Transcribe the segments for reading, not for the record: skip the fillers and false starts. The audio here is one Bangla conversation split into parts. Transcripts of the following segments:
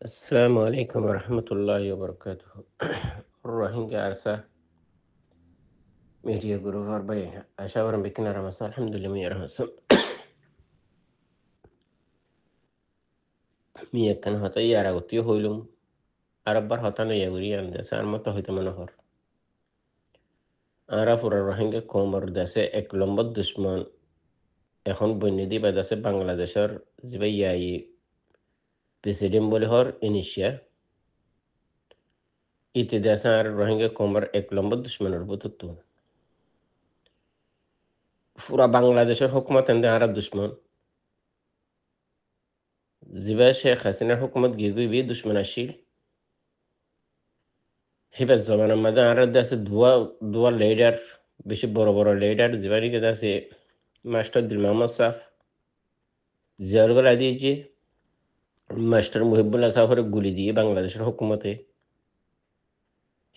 السلام عليكم ورحمة الله وبركاته. روحينجا أرسا ميديا جروب أربعين أشاور بكنا رمسا الحمد لله مية رمسا مية كان هتا يارا وتيو هولم أربار هتا نيوري عند سان متى هتا منهر أعرف روحينجا كومر داسة إكلمبد دشمن এখন বন্যদি বা দাসে বাংলাদেশের জিবাই প্রেসিডেন্ট বলে হর ইনিশিয়া ইতি দেশে আর রোহিঙ্গা কমর এক নম্বর দুশ্মনের বুতুত্তু পুরা বাংলাদেশের হুকুমত এন্দে আর দুশ্মন জিবা শেখ হাসিনার হুকুমত গিয়ে বি দুশ্মন আসিল হিবার জমানার মধ্যে আর দেশে দুয়া লিডার বেশি বড় বড় লিডার জিবারিকে দেশে মাস্টার দিল মোহাম্মদ সাফ জিয়ারুল আদিজি মাস্টার মুহিবুল্লাহ সাফের গুলি দিয়ে বাংলাদেশের হুকুমতে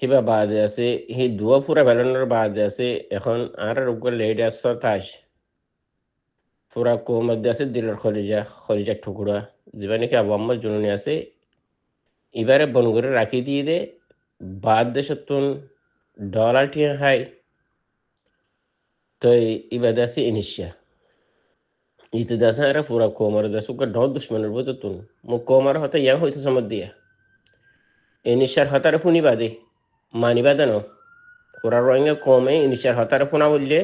হিবা বাদে আছে সেই দুয়া পুরা বেলানোর বাদে আছে এখন আর লিডার সতাশ পুরা মধ্যে আছে দিলের খলিজা টুকরা যেবা নাকি আবু আম্মার জননী আছে এবারে বন করে রাখি দিয়ে দে বাদ দেশতুন ডলার টিয়া হাই তো এবারে আছে ইনিশিয়া ইতে দেশে আর পুরা কোমর দেশকে ডর দুশ্মনের বোধ তুন মো কোমর হতে ইয়াং হইতে সমত দিয়া ইনিশিয়ার হতারে ফুনি বাদে মানি বাদে ন পুরা রোহিঙ্গা কমে ইনিশিয়ার হতারে ফুনা বললে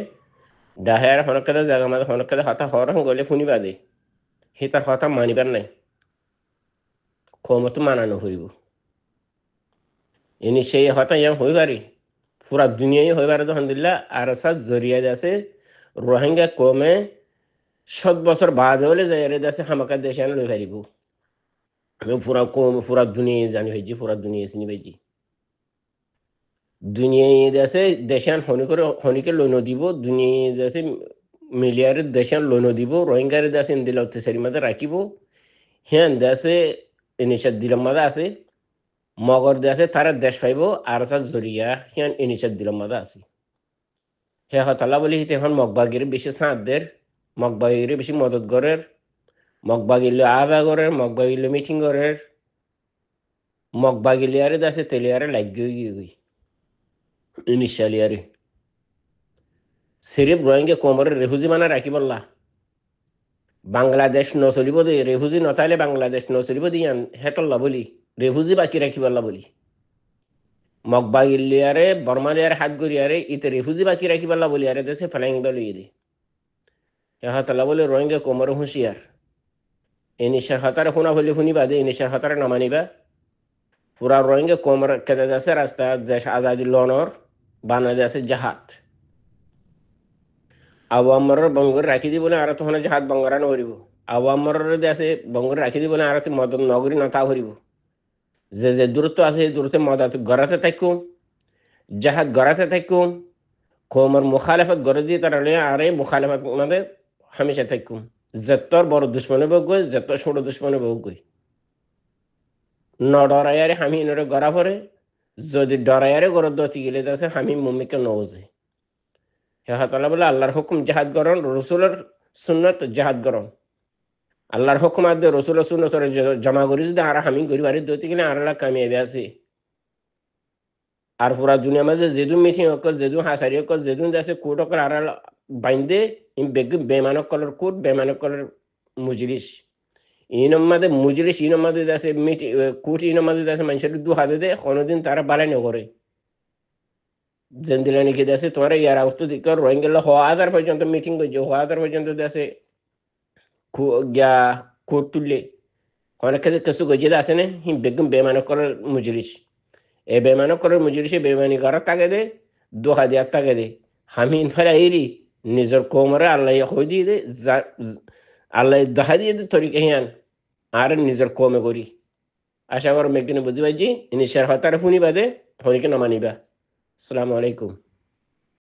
ডাহার হনকাদা জায়গা মাঝে হনকাদা হতা হরং গলে ফুনি বাদে হি তার হতা মানিবার নাই কমতো মানানো হইব ইনি সেই হতা ইয়াং হইবারি পুরা দুনিয়ায় হইবার আলহামদুলিল্লাহ আর সাথ জরিয়া আছে রোহিঙ্গা কমে 7 বছর বাদ হলে যাই দেশে হামাকা দেশে আন লই পারিব পুরা কম পুরা দুনিয়ায় জানি হয়েছি পুরা দুনিয়ায় চিনি পাইছি দুনিয়ায় দেশে দেশান হনিকে লোন দিব দুনিয়ায় দেশে মিলিয়ার দেশান লোন দিব রোহিঙ্গার দেশে দিল অত্যাচারী মাঝে রাখিব হ্যাঁ দেশে ইনিশার দিলাম মাঝে আছে মগর দেশে তারা দেশ পাইব আর জরিয়া হ্যাঁ ইনিশার দিলাম মাঝে আছে হ্যাঁ হতালা বলি এখন মগবাগির বেশি সাঁতদের মগবাগির বেশি মদত করের মগবাগিলে আবা করের মগবাগিলে মিটিং করের মগবাগিলিয়ারে দেশে তেলিয়ারে লাগিয়ে গিয়ে ইনিশালিয়ারে সিরিপ রোহিঙ্গা কোমরের রেহুজি মানা রাখি বললা বাংলাদেশ নচলিব দে রেহুজি নথাইলে বাংলাদেশ নচলিব দিয়ান হেতল্লা বলি রেহুজি বাকি রাখি বললা বলি মগবাগিলিয়ারে বর্মালিয়ারে হাত গড়িয়ারে ইতে রেহুজি বাকি রাখি বললা বলি আরে দেশে ফেলাইং বেলুই দে হেতল্লা বলি রোহিঙ্গা কোমর হুঁশিয়ার ইনিশার হতারে শুনা বলি শুনিবা দে ইনিশার হতারে নমানিবা পুরা রোহিঙ্গা কোমর কেদে দেশে রাস্তা দেশ আজাদি লনর বাংলাদেশের জাহাজ আবু আম্মরের বঙ্গর রাখি দি বলে আর তখন জাহাজ বঙ্গরানো হরিব আবু আম্মরের দেশে বঙ্গর রাখি দি বলে আর মদন নগরী নতা হরিব যে দূরত্ব আছে সেই দূরত্বে মদত গড়াতে থাকুম জাহাজ গড়াতে থাকুম কোমর মুখালেফত গড়ে দিয়ে তারা আরে মুখালেফত মানে হামেশা থাকুম যতর বড় দুশ্মনে বউ গই যত ছোট দুশ্মনে বউ গই ন ডরাইয়ারে হামি নরে গড়া পরে যদি ডরাইয়ারে গড় দতি গেলে দেশে হামি মুমিকে নৌজে হেহাতলা বলে আল্লাহর হুকুম জাহাদ গরণ রসুলের সুন্নত জাহাদ গরণ আল্লাহর হুকুম আদে রসুলের সুন্নত জমা করি যদি আর হামি গরি বাড়ি দতি কিনা আর কামিয়াবি আছে আর পুরা দুনিয়া মাঝে যেদু মিটিং অকল যেদু হাসারি অকল যেদু দেশে কোর্ট অকল আর বাইন্দে বেমানক কলর কোর্ট বেমানক কলর মুজলিস ইনমাদে মুজলিস ইনমাদে দেশে মিটিং কোর্ট ইনমাদে দেশে মানুষের দু হাতে দে কোনোদিন তারা বালাই নকরে যেন নাকি দেশে তোমার ইয়ার আউট দিকে রোহিঙ্গা হাজার পর্যন্ত মিটিং করছে হাজার পর্যন্ত দেশে গিয়া কোর্ট তুললে অনেক ক্ষেত্রে কিছু গজে আছে না বেগম বেমানক করার মুজলিস এ বেমানক করার মুজলিসে বেমানি করার তাকে দে 2000 টাকা দে আমি ফেরা এরি নিজের কোমরে আল্লাহ হয়ে দিয়ে দে আল্লাহ দেখা দিয়ে দে তরিকে হিয়ান আর নিজের কমে করি আশা কর মেঘদিনে বুঝি পাইছি ইনিশার হতারে শুনি বাদে হরিকে নমানিবা আসসালামু আলাইকুম